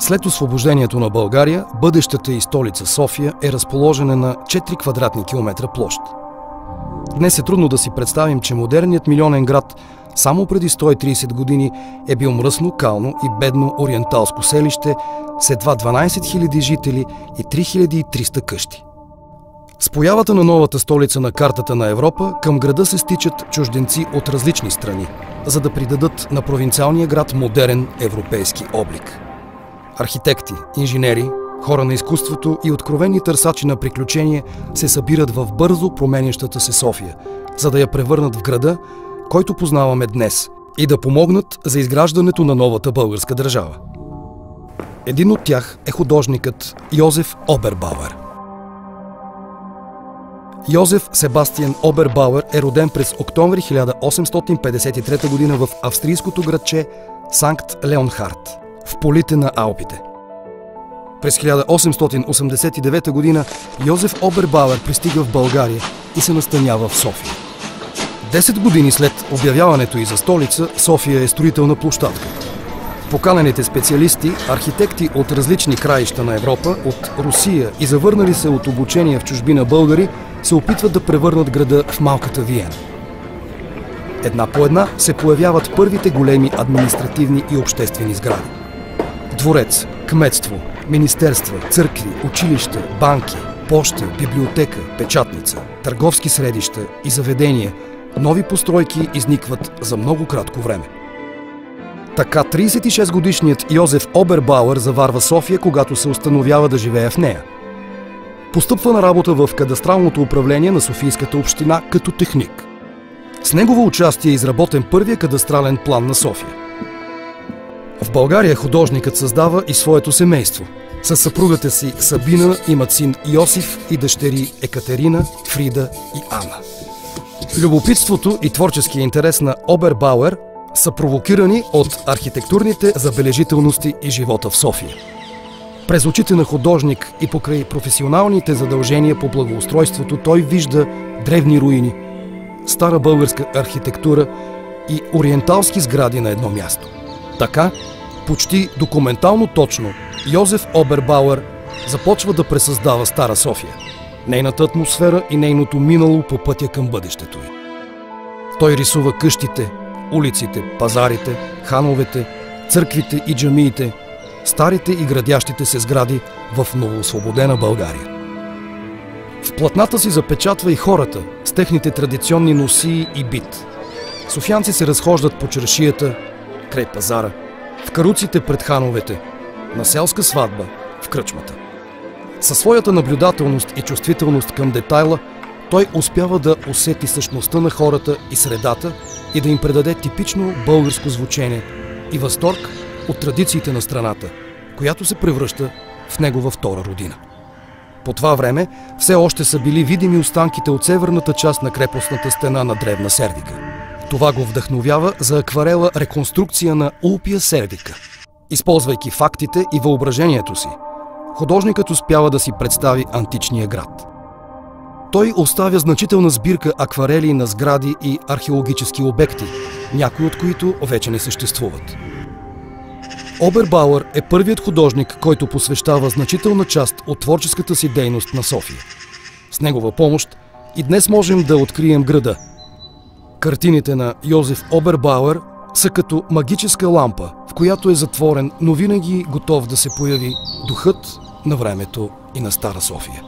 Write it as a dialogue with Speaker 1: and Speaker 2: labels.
Speaker 1: След освобождението на България, бъдещата и столица София е разположена на 4 квадратни километра площ. Днес е трудно да си представим, че модерният милионен град само преди 130 години е бил мръсно, кално и бедно ориенталско селище с едва 12 000 жители и 3300 къщи. С появата на новата столица на картата на Европа, към града се стичат чужденци от различни страни, за да придадат на провинциалния град модерен европейски облик. Архитекти, инженери, хора на изкуството и откровени търсачи на приключения се събират в бързо променящата се София, за да я превърнат в града, който познаваме днес, и да помогнат за изграждането на новата българска държава. Един от тях е художникът Йозеф Обербауер. Йозеф Себастиан Обербауер е роден през октомври 1853 г. в австрийското градче Санкт Леонхард, в полите на Алпите. През 1889 г. Йозеф Обербауер пристига в България и се настанява в София. 10 години след обявяването й за столица, София е строителна площадка. Поканените специалисти, архитекти от различни краища на Европа, от Русия и завърнали се от обучение в чужбина българи, се опитват да превърнат града в малката Виена. Една по една се появяват първите големи административни и обществени сгради. Дворец, кметство, министерства, църкви, училища, банки, поща, библиотека, печатница, търговски средища и заведения, нови постройки изникват за много кратко време. Така 36-годишният Йозеф Обербауер заварва София, когато се установява да живее в нея. Постъпва на работа в кадастралното управление на Софийската община като техник. С негово участие е изработен първия кадастрален план на София. В България художникът създава и своето семейство. Със съпругата си Сабина имат син Йосиф и дъщери Екатерина, Фрида и Ана. Любопитството и творческия интерес на Обербауер са провокирани от архитектурните забележителности и живота в София. През очите на художник и покрай професионалните задължения по благоустройството той вижда древни руини, стара българска архитектура и ориенталски сгради на едно място. Така, почти документално точно, Йозеф Обербауер започва да пресъздава Стара София, нейната атмосфера и нейното минало по пътя към бъдещето й. Той рисува къщите, улиците, пазарите, хановете, църквите и джамиите, старите и градящите се сгради в новоосвободена България. В платната си запечатва и хората с техните традиционни носии и бит. Софиянци се разхождат по чаршията, край пазара, в каруците пред хановете, на селска сватба, в кръчмата. Със своята наблюдателност и чувствителност към детайла, той успява да усети същността на хората и средата и да им предаде типично българско звучение и възторг от традициите на страната, която се превръща в негова втора родина. По това време все още са били видими останките от северната част на крепостната стена на древна Сердика. Това го вдъхновява за акварела реконструкция на Улпия Сердика. Използвайки фактите и въображението си, художникът успява да си представи античния град. Той оставя значителна сбирка акварели на сгради и археологически обекти, някои от които вече не съществуват. Обербауер е първият художник, който посвещава значителна част от творческата си дейност на София. С негова помощ и днес можем да открием града. Картините на Йозеф Обербауер са като магическа лампа, в която е затворен, но винаги готов да се появи духът на времето и на Стара София.